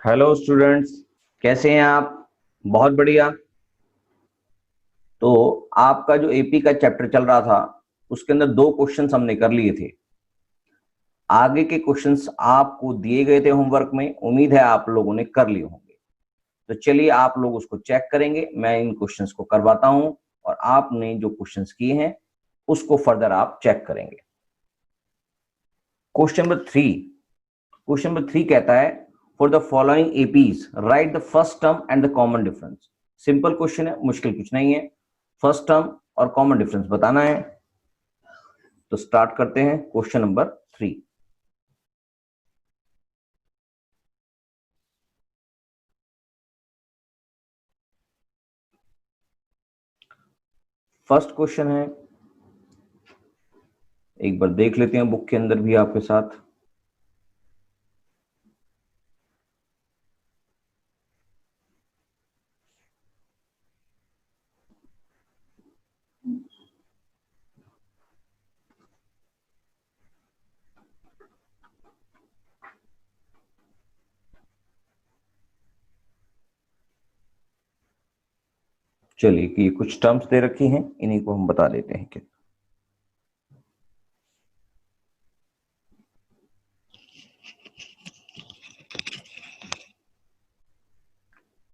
Hello students, कैसे हैं आप? बहुत बढ़िया। तो आपका जो एपी का चैप्टर चल रहा था उसके अंदर दो क्वेश्चंस हमने कर लिए थे। आगे के क्वेश्चंस आपको दिए गए थे होमवर्क में, उम्मीद है आप लोगों ने कर लिए होंगे। तो चलिए आप लोग उसको चेक करेंगे, मैं इन क्वेश्चंस को करवाता हूं और आपने जो क्वेश्चंस किए हैं उसको फर्दर आप चेक करेंगे। क्वेश्चन नंबर 3 कहता है, for the following APs right the first term and the common difference. Simple question है, मुश्किल कुछ नहीं है। फर्स्ट टर्म और कॉमन डिफरेंस बताना है। तो स्टार्ट करते हैं क्वेश्चन नंबर 3। फर्स्ट क्वेश्चन है, एक बार देख लेते हैं बुक के अंदर भी आपके साथ। चलिए कि कुछ टर्म्स दे रखी हैं, इन्हीं को हम बता देते हैं कि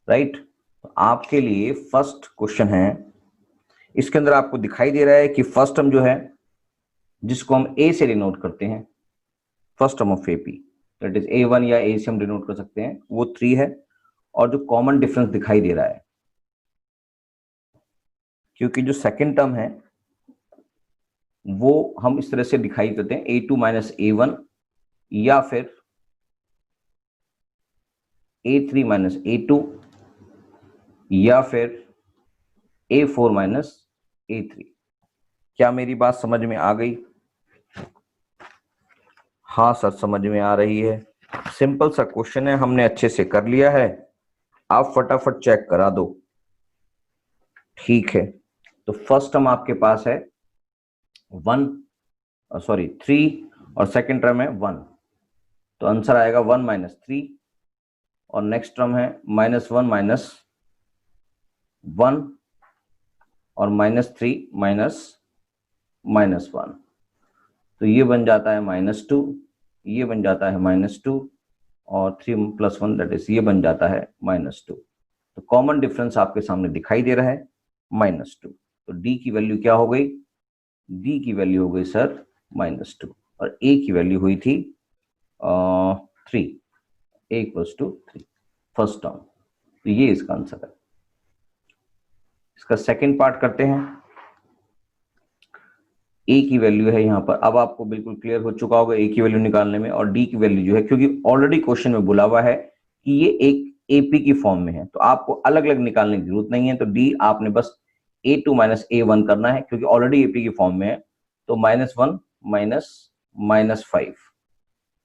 राइट। तो आपके लिए फर्स्ट क्वेश्चन है, इसके अंदर आपको दिखाई दे रहा है कि फर्स्ट टर्म जो है जिसको हम ए से डिनोट करते हैं, first term of AP that is A1 या ए से हम डिनोट कर सकते हैं, वो 3 है। और जो कॉमन डिफरेंस दिखाई दे रहा है, क्योंकि जो सेकंड टर्म है वो हम इस तरह से दिखाई देते हैं A2 माइनस A1 या फिर A3 माइनस A2 या फिर A4 माइनस A3। क्या मेरी बात समझ में आ गई? हाँ सर, समझ में आ रही है। सिंपल सा क्वेश्चन है, हमने अच्छे से कर लिया है, आप फटाफट चेक करा दो। ठीक है, तो फर्स्ट टर्म आपके पास है 3 और सेकंड टर्म है 1। तो आंसर आएगा 1 माइनस 3 और नेक्स्ट टर्म है -1 माइनस 1 और -3 माइनस 1। तो ये बन जाता है -2, ये बन जाता है -2 और 3 + 1 दैट इज ये बन जाता है -2। तो कॉमन डिफरेंस आपके सामने दिखाई दे रहा है -2। तो डी की वैल्यू क्या हो गई? डी की वैल्यू हो गई सर -2 और ए की वैल्यू हुई थी 3। ए इक्वल्स टू 3 फर्स्ट टर्म। तो ये इसका आंसर है। इसका सेकंड पार्ट करते हैं। ए की वैल्यू है यहाँ पर, अब आपको बिल्कुल क्लियर हो चुका होगा ए की वैल्यू निकालने में। और डी की वैल्यू जो है, क्योंकि ऑलरेडी क्वेश्चन में बोला हुआ है कि ये एक एपी की फॉर्म में है, तो आपको अलग अलग निकालने की जरूरत नहीं है। तो डी आपने बस A2 माइनस A1 करना है, क्योंकि ऑलरेडी एपी की फॉर्म में है। तो -1 माइनस 5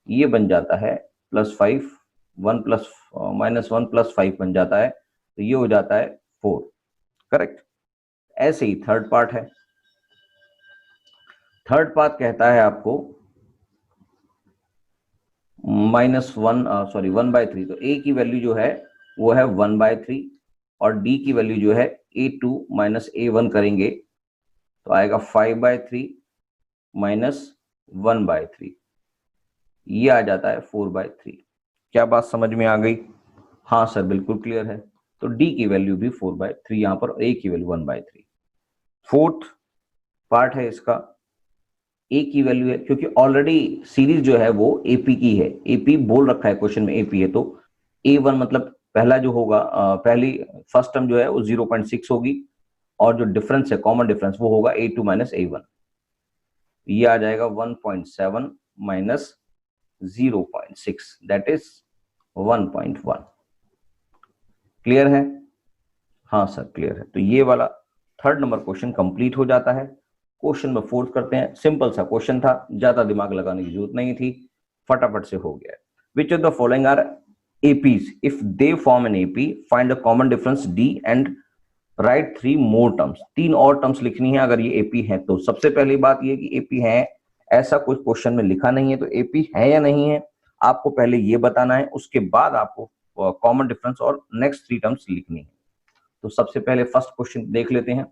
ये बन जाता है +5, 1 प्लस -1 + 5 बन जाता है, तो ये हो जाता है 4। करेक्ट। ऐसे ही थर्ड पार्ट है। थर्ड पार्ट कहता है आपको -1/3। तो ए की वैल्यू जो है वो है 1/3 और डी की वैल्यू जो है A2 माइनस A1 करेंगे तो आएगा 5/3 माइनस 1/3, ये आ जाता है 4/3। क्या बात समझ में आ गई? हाँ सर, बिल्कुल क्लियर है। तो डी की वैल्यू भी 4/3 यहां पर, ए की वैल्यू 1/3। फोर्थ पार्ट है इसका, ए की वैल्यू है, क्योंकि ऑलरेडी सीरीज जो है वो एपी की है, एपी बोल रखा है क्वेश्चन में एपी है, तो A1 मतलब पहला जो होगा, पहली फर्स्ट टर्म जो है वो 0.6 होगी और जो डिफरेंस है कॉमन डिफरेंस वो होगा A2 माइनस A1। ये आ जाएगा 1.7 माइनस 0.6 दैट इज 1.1। क्लियर है? हाँ सर क्लियर है। तो ये वाला थर्ड नंबर क्वेश्चन कंप्लीट हो जाता है। क्वेश्चन में फोर्थ करते हैं। सिंपल सा क्वेश्चन था, ज्यादा दिमाग लगाने की जरूरत नहीं थी, फटाफट से हो गया। Which of the following are APs if they form an AP, find the common difference D and write 3 more terms. 3 और टर्म्स लिखनी है अगर ये एपी है तो। सबसे पहली बात ये कि एपी है, ऐसा कुछ क्वेश्चन में लिखा नहीं है, तो एपी है या नहीं है आपको पहले ये बताना है, उसके बाद आपको कॉमन डिफरेंस और नेक्स्ट 3 टर्म्स लिखनी है। तो सबसे पहले फर्स्ट क्वेश्चन देख लेते हैं।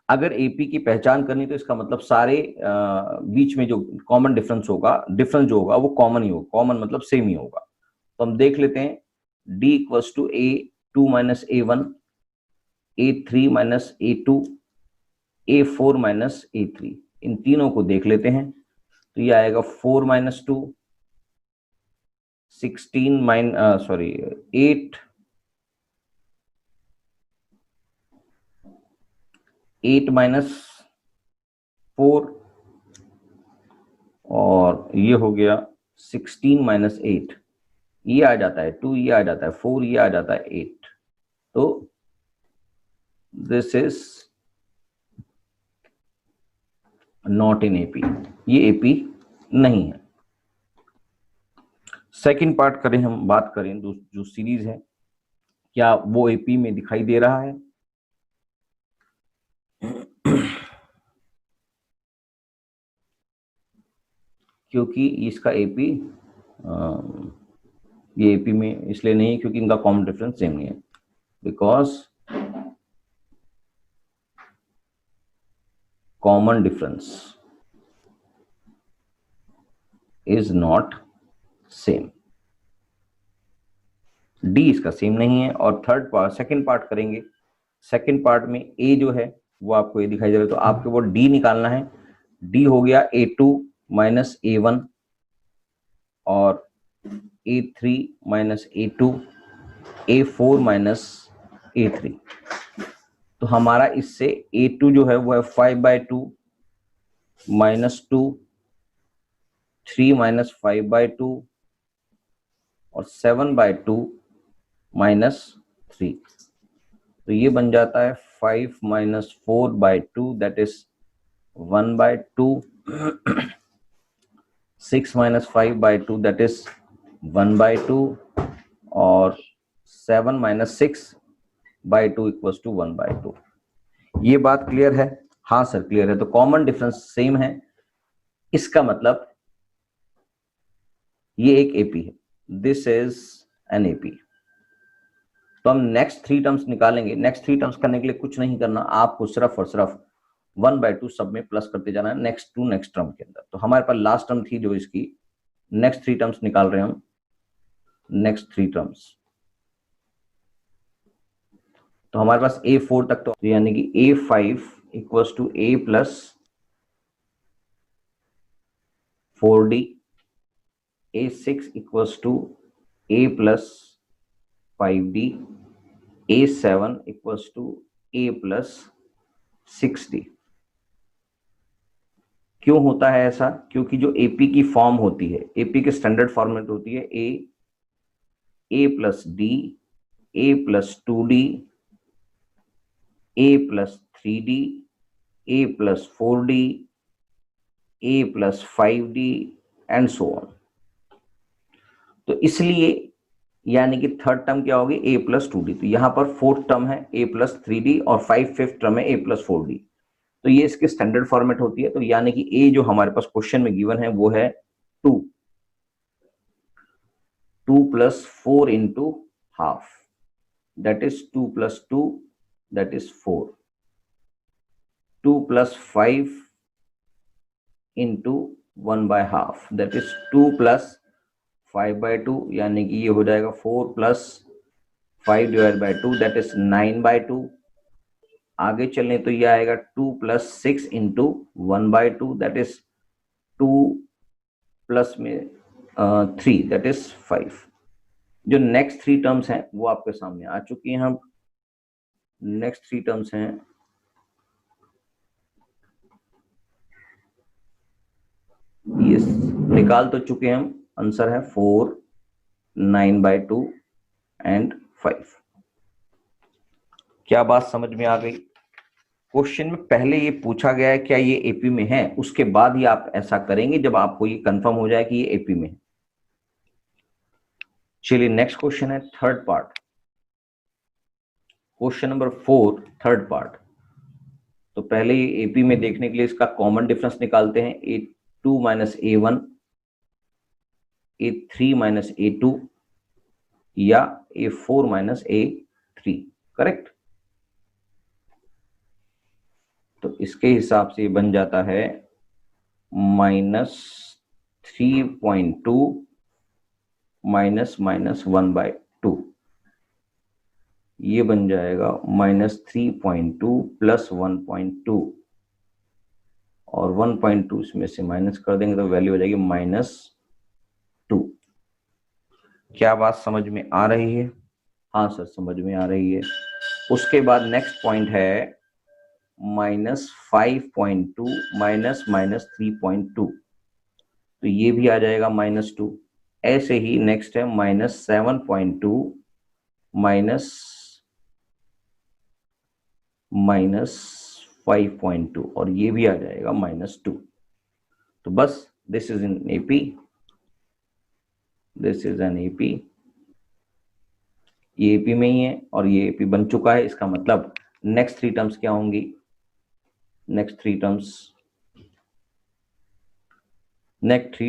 अगर एपी की पहचान करनी तो इसका मतलब सारे बीच में जो कॉमन डिफरेंस होगा, डिफरेंस जो होगा वो कॉमन ही होगा, कॉमन मतलब सेम ही होगा। तो हम देख लेते हैं, D equals to A2 minus A1, A3 minus A2, A4 minus A3, इन तीनों को देख लेते हैं। तो ये आएगा 4 माइनस 2, 16 8 माइनस 4, और ये हो गया 16 माइनस 8, ये आ जाता है 2, ये आ जाता है 4, ये आ जाता है 8। तो this is not in AP, ये एपी नहीं है। सेकंड पार्ट करें, हम बात करें जो सीरीज है, क्या वो एपी में दिखाई दे रहा है? क्योंकि इसका एपी ये एपी में इसलिए नहीं है क्योंकि इनका कॉमन डिफरेंस सेम नहीं है, because common difference is not same. D इसका सेम नहीं है। और थर्ड पार्ट, सेकंड पार्ट करेंगे। सेकंड पार्ट में ए जो है वो आपको ये दिखाई दे रहा है, तो आपको वो डी निकालना है। डी हो गया A2 माइनस A1 और A3 minus A2, A4 minus A3। तो हमारा इससे A2 जो है वो है 5/2 माइनस 2, 3 माइनस 5/2 और 7/2 माइनस 3। तो ये बन जाता है 5 minus 4/2, that is 1/2, 6 minus 5/2 that is 1/2 और 7 माइनस 6/2 इक्वल्स टू 1/2। ये बात क्लियर है? हाँ सर क्लियर है। तो कॉमन डिफरेंस सेम है, इसका मतलब ये एक एपी है, दिस इज एन एपी। तो हम नेक्स्ट 3 टर्म्स निकालेंगे। नेक्स्ट 3 टर्म्स करने के लिए कुछ नहीं करना, आपको सिर्फ और सिर्फ 1/2 सब में प्लस करते जाना है नेक्स्ट टर्म के अंदर। तो हमारे पास लास्ट टर्म थी जो इसकी, नेक्स्ट 3 टर्म्स निकाल रहे हैं हम। नेक्स्ट 3 टर्म्स तो हमारे पास A4 तक, तो यानी कि A5 equals to A plus 4D, A6 equals to A plus 5D, A7 equals to A plus 6D। क्यों होता है ऐसा? क्योंकि जो एपी की फॉर्म होती है, एपी के स्टैंडर्ड फॉर्मेट होती है A plus D, A plus 2D, A plus 3D, A plus 4D, A plus 5D and so on. तो इसलिए यानी कि थर्ड टर्म क्या होगी? A plus 2D। तो यहां पर फोर्थ टर्म है A प्लस 3D और फिफ्थ टर्म है A प्लस 4D। तो ये इसके स्टैंडर्ड फॉर्मेट होती है। तो यानी कि A जो हमारे पास क्वेश्चन में गिवन है वो है 2 plus 4 into half, that is 2 plus 2, that is 4, 2 plus 5 into 1/2, that is 2 plus 5/2, यानी कि ये हो जाएगा 4 plus 5 divided by 2, that is 9/2। आगे चलने तो ये आएगा 2 plus 6 into 1/2, that is 2 plus में 3, that is 5। जो नेक्स्ट 3 टर्म्स हैं वो आपके सामने आ चुकी हैं। हम नेक्स्ट 3 टर्म्स हैं, ये निकाल तो चुके हैं हम। आंसर है 4, 9/2 एंड 5। क्या बात समझ में आ गई? क्वेश्चन में पहले ये पूछा गया है क्या ये एपी में है, उसके बाद ही आप ऐसा करेंगे जब आपको ये कंफर्म हो जाए कि ये एपी में है। चलिए नेक्स्ट क्वेश्चन है third part, question number 4 third part. तो पहले ये एपी में देखने के लिए इसका कॉमन डिफरेंस निकालते हैं। A2 minus A1, A3 minus A2, या A4 माइनस A3, करेक्ट। तो इसके हिसाब से बन जाता है -3.2 माइनस माइनस 1/2, ये बन जाएगा -3.2 प्लस 1.2, और 1.2 इसमें से माइनस कर देंगे तो वैल्यू हो जाएगी -2। क्या बात समझ में आ रही है? हाँ सर समझ में आ रही है। उसके बाद नेक्स्ट पॉइंट है -5.2 माइनस माइनस 3.2, तो ये भी आ जाएगा -2। ऐसे ही नेक्स्ट है -7.2 माइनस माइनस 5.2, और ये भी आ जाएगा -2। तो बस this is in AP, this is an AP, ये एपी में ही है और ये एपी बन चुका है। इसका मतलब नेक्स्ट थ्री टर्म्स क्या होंगी? नेक्स्ट थ्री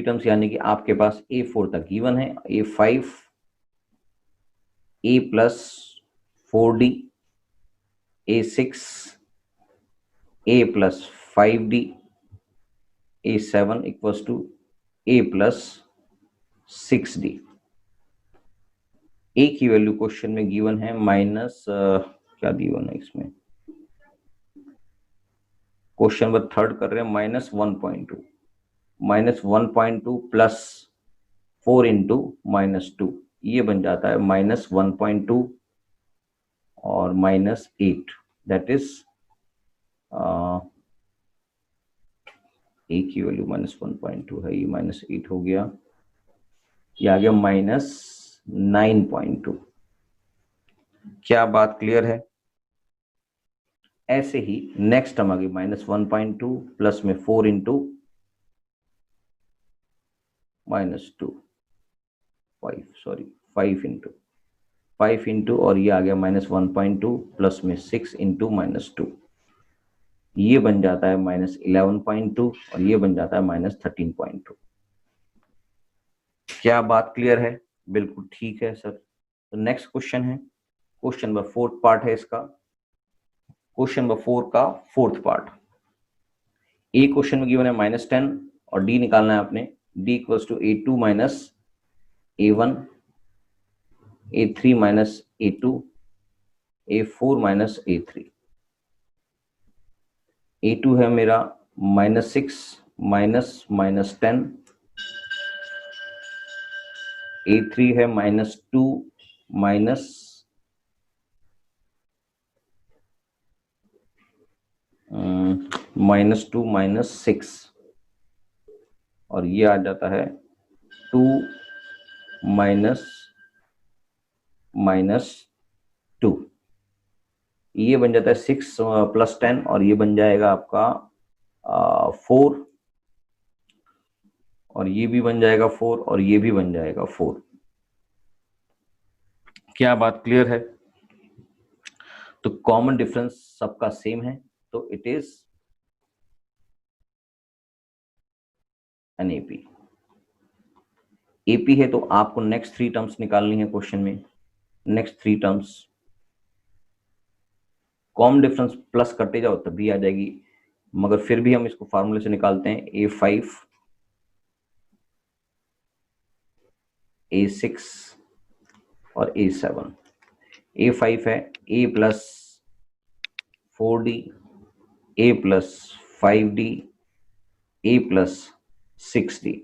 टर्म्स यानी कि आपके पास A4 तक गिवन है, A5 A plus 4D, A6 A plus 5D, A7 equals to A plus 6D। A की वैल्यू क्वेश्चन में गिवन है माइनस क्या गिवन है इसमें, क्वेश्चन नंबर थर्ड कर रहे हैं -1.2, -1.2 प्लस 4 इंटू -2, ये बन जाता है -1.2 और -8, दैट इज ए की वैल्यू -1.2 है, ये -8 हो गया, ये आ गया -9.2। क्या बात क्लियर है? ऐसे ही नेक्स्ट टर्म आ गई -1.2 प्लस में 4 इंटू -2, 5 इंटू 5 इंटू, और ये आ गया -1.2 प्लस में 6 इंटू -2, ये बन जाता है -11.2 और ये बन जाता है -13.2। क्या बात क्लियर है? बिल्कुल ठीक है सर। तो नेक्स्ट क्वेश्चन है, क्वेश्चन नंबर 4 पार्ट है इसका, क्वेश्चन नंबर 4 का 4th पार्ट। ए क्वेश्चन में गिवन है -10 और डी निकालना है आपने, D equals to A2 minus A1, A3 minus A2, A4 minus A3। A2 है मेरा -6 माइनस -10, A3 है -2 माइनस -2 माइनस 6, और ये आ जाता है 2 माइनस -2, ये बन जाता है 6 प्लस 10, और ये बन जाएगा आपका 4, और ये भी बन जाएगा 4, और ये भी बन जाएगा 4। क्या बात क्लियर है? तो कॉमन डिफरेंस सबका सेम है, तो it is an AP. AP है तो आपको नेक्स्ट 3 टर्म्स निकालनी है क्वेश्चन में। Next 3 terms common difference plus करते जाओ तब भी आ जाएगी, मगर फिर भी हम इसको फार्मूले से निकालते हैं। A5 A6 और A7। A5 है A plus 4D, A plus 5D, A plus 6D।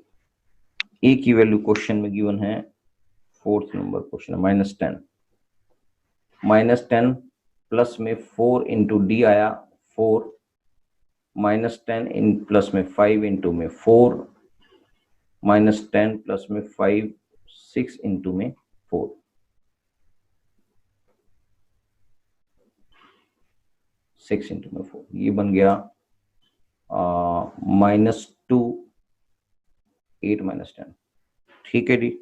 A की वैल्यू क्वेश्चन में गिवन है, 4th नंबर क्वेश्चन है -10, -10 प्लस में 4 इंटू डी आया 4, -10 इन प्लस में 5 इंटू में 4, -10 प्लस में 5 6 इंटू में 4, 6 इंटू में 4, ये बन गया -2 8 -10। ठीक है जी।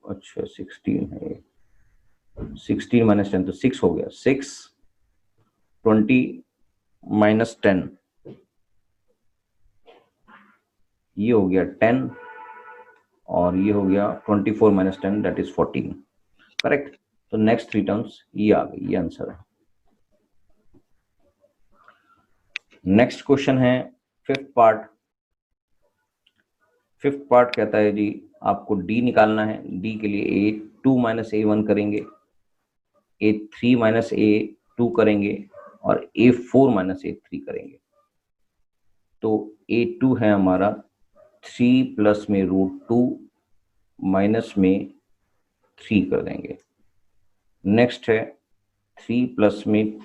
अच्छा 16 है, 16 -10 तो 6 हो गया, 6 20 माइनस 10, ये हो गया 10 और ये हो गया 24 माइनस 10 दैट इज 14, करेक्ट। तो नेक्स्ट 3 टर्म्स ये आ गई, ये आंसर है। नेक्स्ट क्वेश्चन है फिफ्थ पार्ट। फिफ्थ पार्ट कहता है जी आपको डी निकालना है। डी के लिए A2 माइनस A1 करेंगे, A3 माइनस A2 करेंगे और A4 माइनस A3 करेंगे। तो A2 है हमारा 3 प्लस में √2 माइनस में 3 कर देंगे। नेक्स्ट है 3 प्लस में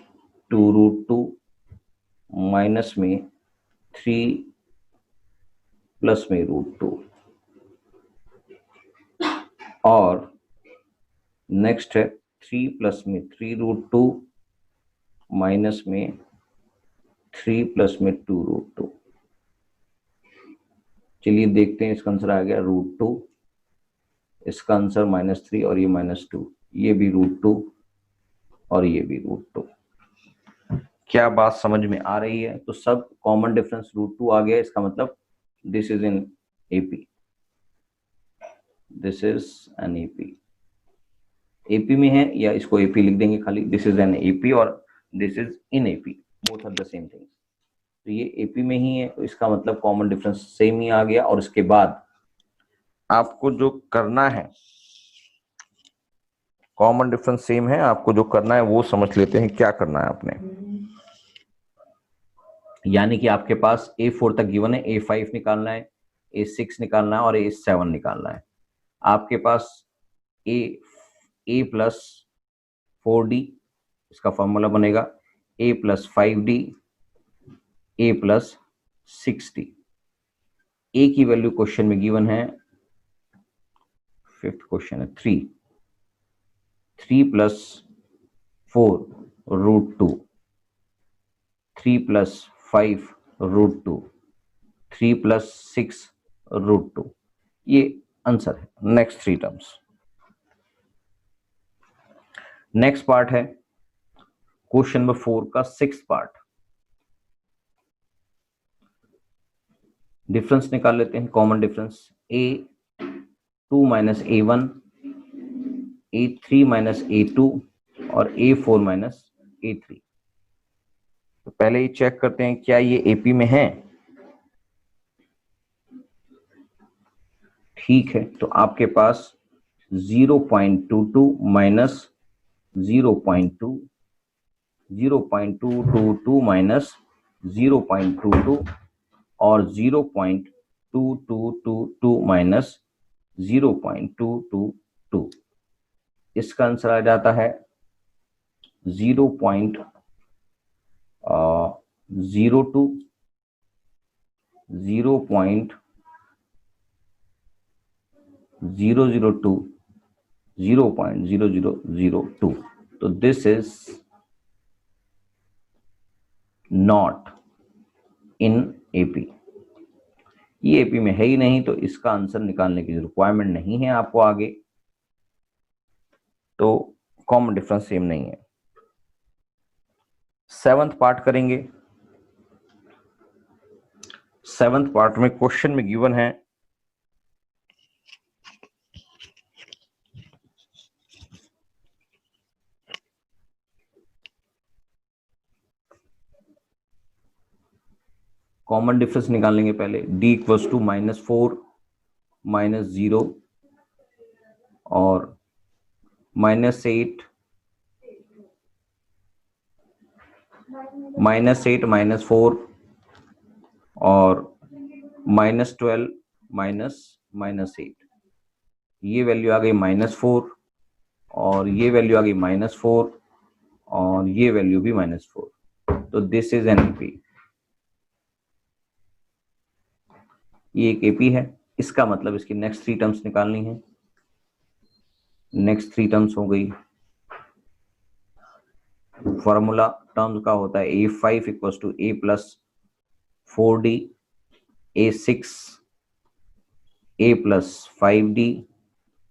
2√2 माइनस में 3 प्लस में √2 और नेक्स्ट है 3 प्लस में 3√2 माइनस में 3 प्लस में 2√2। चलिए देखते हैं, इसका आंसर आ गया √2, इसका आंसर -3 और ये -2, ये भी √2 और ये भी √2। क्या बात समझ में आ रही है? तो सब कॉमन डिफरेंस √2 आ गया, इसका मतलब this is in AP, this is an AP. AP में है या इसको एपी लिख देंगे खाली, दिस इज एन एपी और this is in AP, both are the same thing. तो ये एपी में ही है, तो इसका मतलब कॉमन डिफरेंस सेम ही आ गया। और इसके बाद आपको जो करना है, कॉमन डिफरेंस सेम है, आपको जो करना है वो समझ लेते हैं क्या करना है आपने। यानी कि आपके पास A4 तक गिवन है, A5 निकालना है, A6 निकालना है और A7 निकालना है। आपके पास A प्लस 4D, इसका फॉर्मूला बनेगा A plus 5D, A plus 6D। A की वैल्यू क्वेश्चन में गिवन है, फिफ्थ क्वेश्चन है 3 प्लस 4 √2, 3 प्लस 5 √2, 3 प्लस 6 √2, ये आंसर है। Next 3 terms. नेक्स्ट पार्ट है क्वेश्चन नंबर 4 का 6th पार्ट। डिफरेंस निकाल लेते हैं, common difference A2 minus A1, A3 minus A2 और A4 माइनस A3। तो पहले ये चेक करते हैं क्या ये एपी में है। ठीक है, तो आपके पास 0.22 माइनस 0.2, 0.222 माइनस 0.22 और 0.2222 माइनस 0.222। इसका आंसर आ जाता है 0.02, 0.002, 0.0002। तो this is not in AP, ये एपी में है ही नहीं, तो इसका आंसर निकालने की रिक्वायरमेंट नहीं है आपको आगे। तो कॉमन डिफरेंस सेम नहीं है। 7th पार्ट करेंगे। 7th पार्ट में क्वेश्चन में गिवन है कॉमन डिफरेंस निकालेंगे पहले। d इक्वल्स टू -4 -0 और -8 -4 और -12 -8। ये वैल्यू आ गई -4 और ये वैल्यू आ गई -4 और ये वैल्यू भी -4। तो दिस इज एन एपी, ये एक एपी है। इसका मतलब इसकी नेक्स्ट 3 टर्म्स निकालनी है। नेक्स्ट 3 टर्म्स हो गई, फॉर्मूला टर्म्स का होता है A5 equals to A plus 4D, A6 A plus 5D,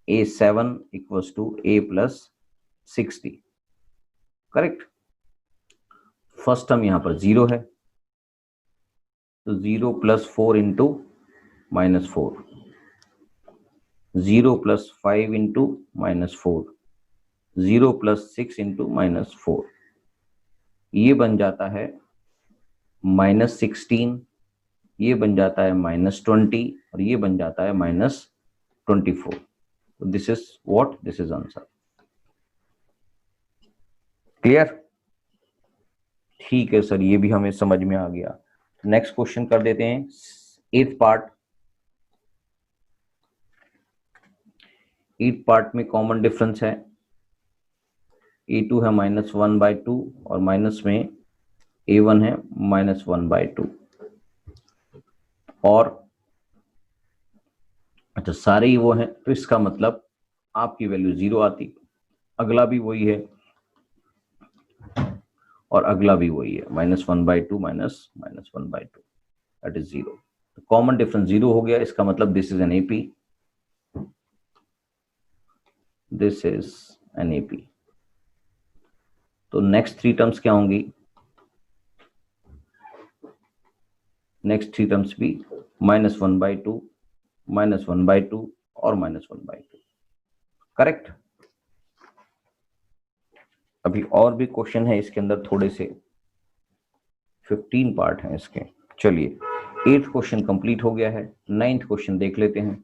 A7 equals to A plus 6D, correct. First term यहाँ पर 0 है, तो 0 plus 4 into -4, 0 plus 5 into -4, 0 plus 6 into -4, ये बन जाता है -16, ये बन जाता है -20 और ये बन जाता है -24. This is what, this is answer. Clear? ठीक है सर, ये भी हमें समझ में आ गया. नेक्स्ट क्वेश्चन कर देते हैं, 8th पार्ट. 8th पार्ट में कॉमन डिफरेंस है, a2 है -1/2 और माइनस में a1 है -1/2. और अच्छा, सारे ही वो हैं, तो इसका मतलब आपकी वैल्यू 0 आती. अगला भी वही है और अगला भी वही है, -1/2 -1/2, दैट इज 0. कॉमन डिफरेंस 0 हो गया, इसका मतलब this is an AP, this is an AP. तो नेक्स्ट 3 टर्म्स क्या होंगी? नेक्स्ट 3 टर्म्स भी -1/2, -1/2 और -1/2. करेक्ट? अभी और भी क्वेश्चन है इसके अंदर, थोड़े से 15 पार्ट हैं इसके. चलिए, 8th क्वेश्चन कंप्लीट हो गया है. 9th क्वेश्चन देख लेते हैं.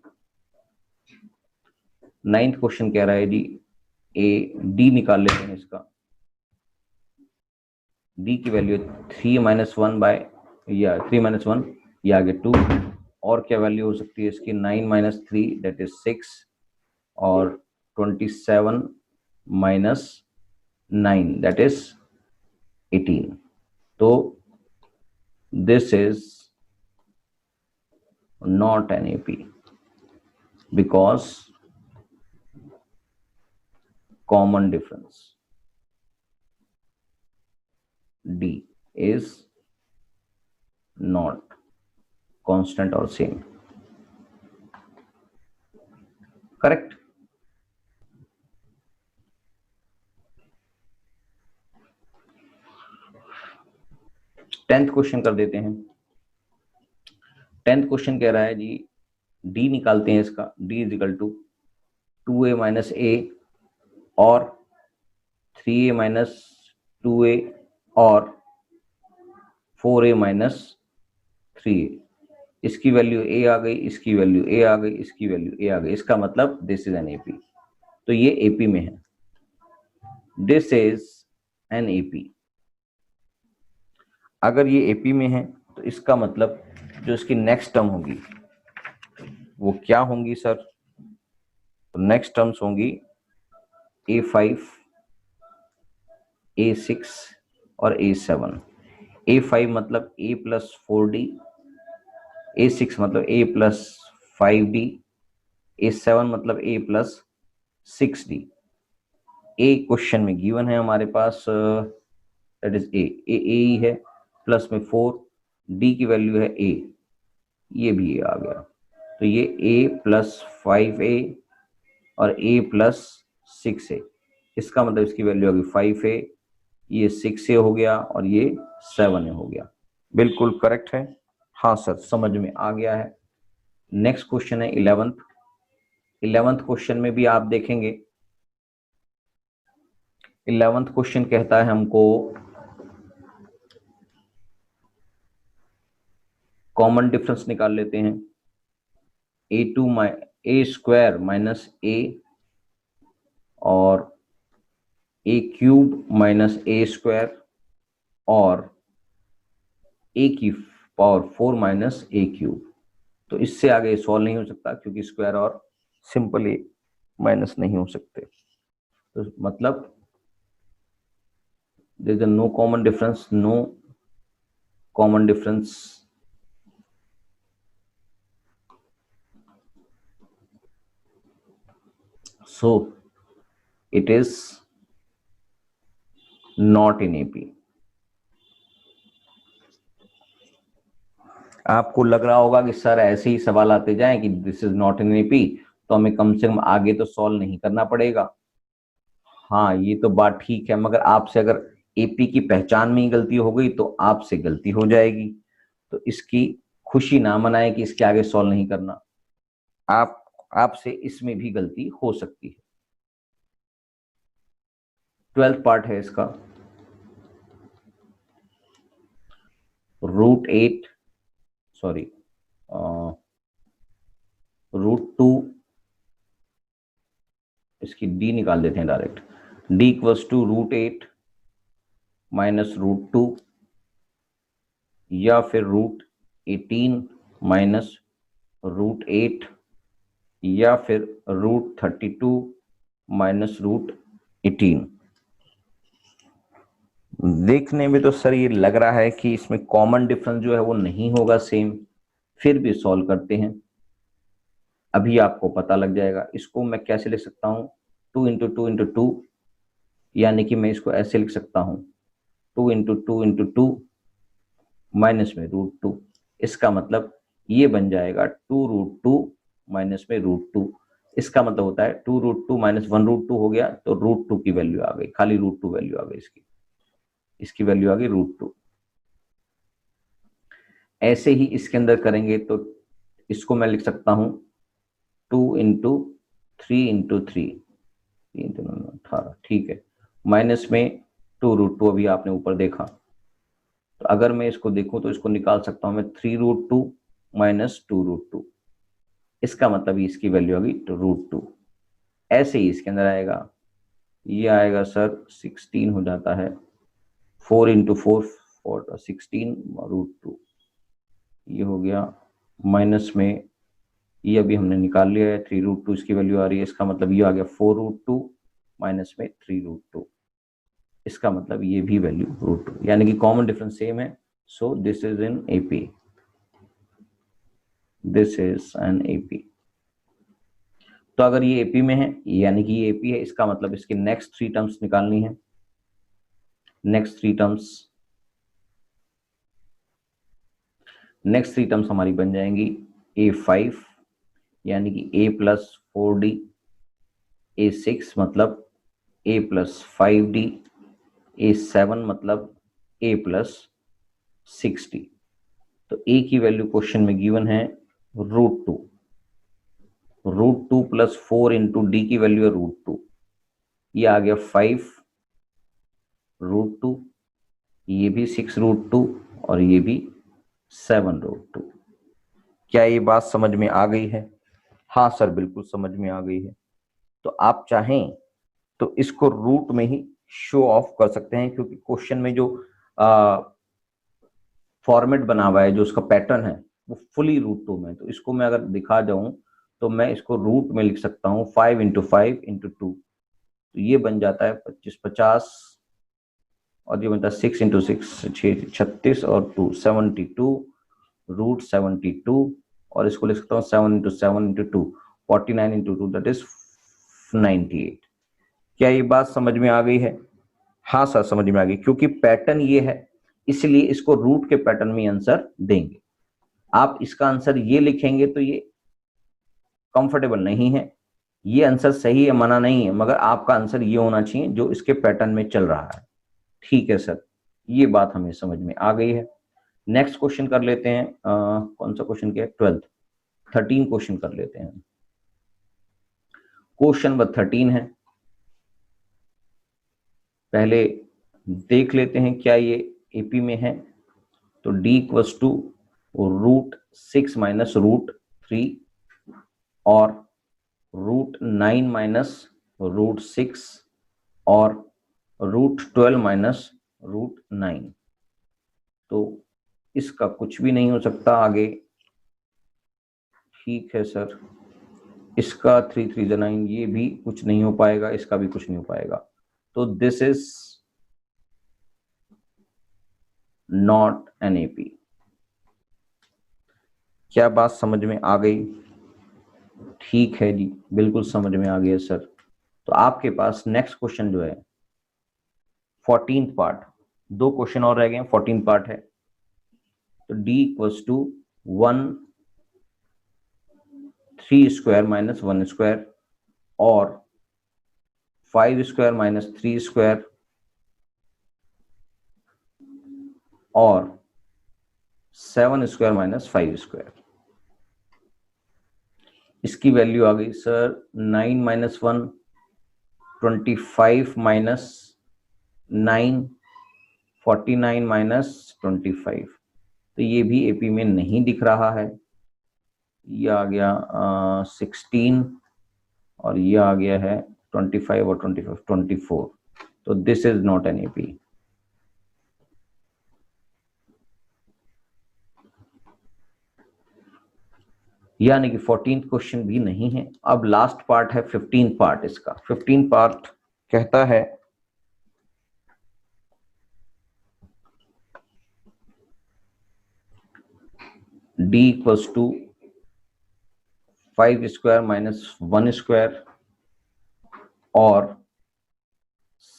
9th क्वेश्चन कह रहा है जी डी निकाल लेते हैं इसका. डी की वैल्यू 3 - 1 बाय या 3 - 1, ये आगे 2. और क्या वैल्यू हो सकती है इसकी? 9 - 3 दैट इज 6 और 27 - 9 दैट इज 18. तो this is not an AP because common difference D is not constant or same. Correct? Tenth question कर देते हैं. 10th क्वेश्चन कह रहा है जी डी निकालते हैं इसका. D is equal to 2a - a और 3a - 2a और 4a - 3a. इसकी वैल्यू a आ गई, इसकी वैल्यू a आ गई, इसकी वैल्यू a आ गई. इसका मतलब दिस इज एन एपी. तो ये एपी में है. This is an AP. अगर ये एपी में है तो इसका मतलब जो इसकी नेक्स्ट टर्म होगी वो क्या होंगी सर? तो नेक्स्ट टर्म्स होंगी A5, A6 और A7. A5 मतलब A + 4D, A6 मतलब A + 5D, A7 मतलब A + 6D. A क्वेश्चन में गिवन है हमारे पास, दैट इज ए ही है, प्लस में 4. D की वैल्यू है A, ये भी A आ गया. तो ये A + 5A और A + 6A. इसका मतलब इसकी वैल्यू होगी 5A, ये 6A हो गया और ये 7A हो गया. बिल्कुल करेक्ट है. हाँ सर, समझ में आ गया है. नेक्स्ट क्वेश्चन है 11th. 11th क्वेश्चन में भी आप देखेंगे, 11th क्वेश्चन कहता है हमको कॉमन डिफरेंस निकाल लेते हैं. A² - A और A³ - A² और A⁴ - A³. तो इससे आगे सॉल्व नहीं हो सकता क्योंकि स्क्वायर और सिंपल ए माइनस नहीं हो सकते. तो मतलब there is no common difference, no common difference. So it is not in AP. आपको लग रहा होगा कि सर ऐसे ही सवाल आते जाएं कि this is not in AP, तो हमें कम से कम आगे तो सॉल्व नहीं करना पड़ेगा. हाँ, ये तो बात ठीक है, मगर आपसे अगर एपी की पहचान में ही गलती हो गई तो आपसे गलती हो जाएगी, तो इसकी खुशी ना मनाए कि इसके आगे सॉल्व नहीं करना। आपसे इसमें भी गलती हो सकती है। 12th पार्ट है इसका, √8 सॉरी √2, इसकी डी निकाल देते हैं direct. D equals to √8 minus √2 या फिर √18 माइनस √8 या फिर √32 माइनस √18। देखने में तो सर ये लग रहा है कि इसमें कॉमन डिफरेंस जो है वो नहीं होगा सेम, फिर भी सॉल्व करते हैं, अभी आपको पता लग जाएगा। इसको मैं कैसे लिख सकता हूँ, 2 इंटू 2 इंटू 2, यानी कि मैं इसको ऐसे लिख सकता हूँ 2 इंटू 2 इंटू 2 माइनस में √2। इसका मतलब ये बन जाएगा 2√2 माइनस में √2। इसका मतलब होता है 2√2 माइनस 1√2 हो गया, तो √2 की वैल्यू आ गई, खाली √2 वैल्यू आ गई, इसकी वैल्यू आ गई √2। ऐसे ही इसके अंदर करेंगे तो इसको मैं लिख सकता हूं 2 इंटू 3 इंटू 3, 18, ठीक है, माइनस में 2√2, अभी आपने ऊपर देखा। तो अगर मैं इसको देखूं तो इसको निकाल सकता हूं मैं 3√2 माइनस 2√2, इसका मतलब इसकी वैल्यू आ गई √2। ऐसे ही इसके अंदर आएगा, ये आएगा सर 16 हो जाता है, 4 इंटू 4 16 √2, ये हो गया, माइनस में ये अभी हमने निकाल लिया है 3√2, इसकी वैल्यू आ रही है, इसका मतलब ये आ गया 4√2 माइनस में 3√2, इसका मतलब ये भी वैल्यू √2, यानी कि कॉमन डिफरेंस सेम है। So this is in AP, this is an AP. तो अगर ये एपी में है यानी कि ये एपी है, इसका मतलब इसकी नेक्स्ट 3 टर्म्स निकालनी है। नेक्स्ट थ्री टर्म्स हमारी बन जाएंगी A5 यानी कि A प्लस 4D, A6 मतलब A प्लस 5D, A7 मतलब A प्लस 6D। तो A की वैल्यू क्वेश्चन में गिवन है √2, √2 प्लस 4 इंटू डी की वैल्यू है √2, ये आ गया 5√2, ये भी 6√2 और ये भी 7√2। क्या ये बात समझ में आ गई है? हाँ सर, बिल्कुल समझ में आ गई है। तो आप चाहें तो इसको रूट में ही शो ऑफ कर सकते हैं, क्योंकि क्वेश्चन में जो फॉर्मेट बना हुआ है, जो उसका पैटर्न है वो फुली √2 में। तो इसको मैं अगर दिखा जाऊं तो मैं इसको रूट में लिख सकता हूं 5 इंटू 5 इंटू 2, तो ये बन जाता है 25 50, और ये बनता है 6 इंटू 6 36 और 2 72 √72, और इसको लिख सकता हूँ 7 into 7 into 2 49 into 2 that is 98। क्या ये बात समझ में आ गई है? हाँ सर, समझ में आ गई, क्योंकि पैटर्न ये है इसलिए इसको रूट के पैटर्न में आंसर देंगे। आप इसका आंसर ये लिखेंगे तो ये कंफर्टेबल नहीं है, ये आंसर सही है मना नहीं है, मगर आपका आंसर ये होना चाहिए जो इसके पैटर्न में चल रहा है। ठीक है सर, ये बात हमें समझ में आ गई है। नेक्स्ट क्वेश्चन कर लेते हैं, कौन सा क्वेश्चन क्या है, 12th 13 क्वेश्चन कर लेते हैं। क्वेश्चन नंबर 13 है, पहले देख लेते हैं क्या ये एपी में है। तो d इक्वल्स टू √6 माइनस √3 और √9 माइनस √6 और √12 माइनस √9। तो इसका कुछ भी नहीं हो सकता आगे। ठीक है सर, इसका 3 3 9, ये भी कुछ नहीं हो पाएगा, इसका भी कुछ नहीं हो पाएगा। तो this is not an AP. क्या बात समझ में आ गई? ठीक है जी, बिल्कुल समझ में आ गया सर। तो आपके पास नेक्स्ट क्वेश्चन जो है 14th पार्ट, 2 क्वेश्चन और रह गए, 14 पार्ट है। तो d equals to 1 3 square minus 1 square और 5 स्क्वायर माइनस 3 स्क्वायर और 7 स्क्वायर माइनस 5 स्क्वायर। इसकी वैल्यू आ गई सर 9 माइनस 1 25 माइनस 9 49 माइनस 25। तो ये भी एपी में नहीं दिख रहा है। ये आ गया 16 और ये आ गया है 25 और 25 24। तो this is not an AP. यानी कि 14th क्वेश्चन भी नहीं है। अब लास्ट पार्ट है 15th पार्ट। इसका 15th पार्ट कहता है d equals to 5 square minus 1 square और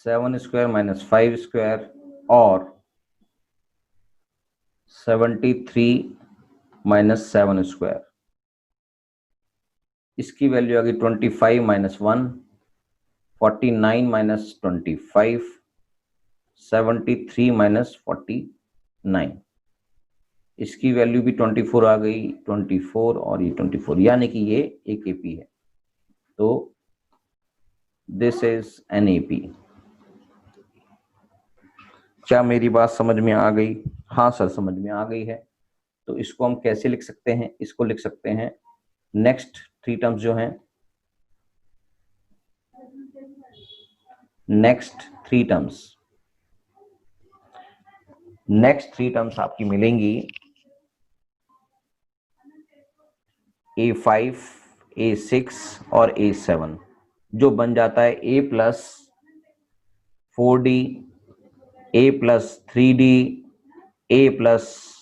7 स्क्वायर माइनस 5 स्क्वायर और 73 माइनस 7 स्क्वायर। इसकी वैल्यू आ गई 25 माइनस 1 49 माइनस 25 73 माइनस 49। इसकी वैल्यू भी 24 आ गई 24 और ये 24, यानी कि ये एक एपी है। तो दिस इज एन एपी। क्या मेरी बात समझ में आ गई? हाँ सर समझ में आ गई है। तो इसको हम कैसे लिख सकते हैं? इसको लिख सकते हैं नेक्स्ट 3 टर्म्स जो हैं, नेक्स्ट 3 टर्म्स आपकी मिलेंगी A5 A6 और A7, जो बन जाता है A plus 4D A plus 3D A plus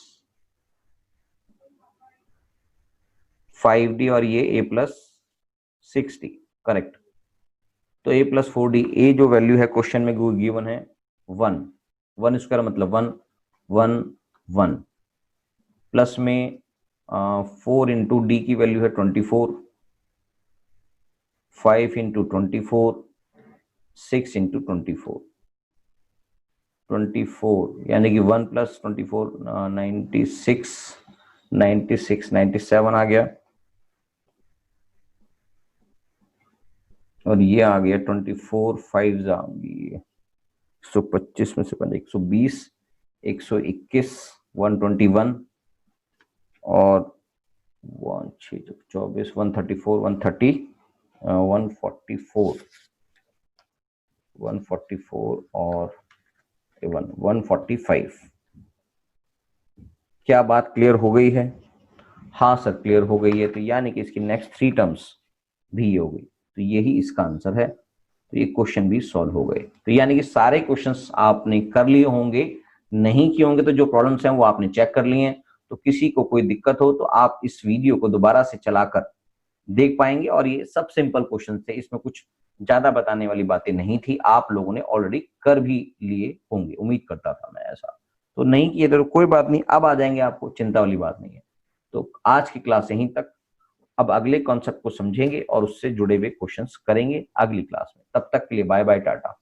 5D और ये A प्लस 6D। करेक्ट। तो A प्लस 4D, A जो वैल्यू है क्वेश्चन में गिवन है 1 स्क्वायर मतलब 1 1 प्लस में 4 इंटू डी की वैल्यू है 24 5 इंटू 24 6 इंटू 24 यानी कि 1 प्लस 24 97 आ गया और ये आ गया 24 5 125 में से 120 121 121 और 24 134 130 144 और 145। क्या बात क्लियर हो गई है? हाँ सर क्लियर हो गई है। तो यानी कि इसकी नेक्स्ट 3 टर्म्स भी हो गई, तो यही इसका आंसर है। तो ये क्वेश्चन भी सॉल्व हो गए। तो यानी कि सारे क्वेश्चंस आपने कर लिए होंगे, नहीं किए होंगे तो जो प्रॉब्लम्स हैं वो आपने चेक कर लिए हैं। तो किसी को कोई दिक्कत हो तो आप इस वीडियो को दोबारा से चलाकर देख पाएंगे। और ये सब सिंपल क्वेश्चन थे, इसमें कुछ ज्यादा बताने वाली बातें नहीं थी। आप लोगों ने ऑलरेडी कर भी लिए होंगे, उम्मीद करता था मैं ऐसा। तो नहीं किए तो कोई बात नहीं, अब आ जाएंगे, आपको चिंता वाली बात नहीं है। तो आज की क्लास यहीं तक। अब अगले कॉन्सेप्ट को समझेंगे और उससे जुड़े हुए क्वेश्चंस करेंगे अगली क्लास में। तब तक के लिए बाय बाय, टाटा।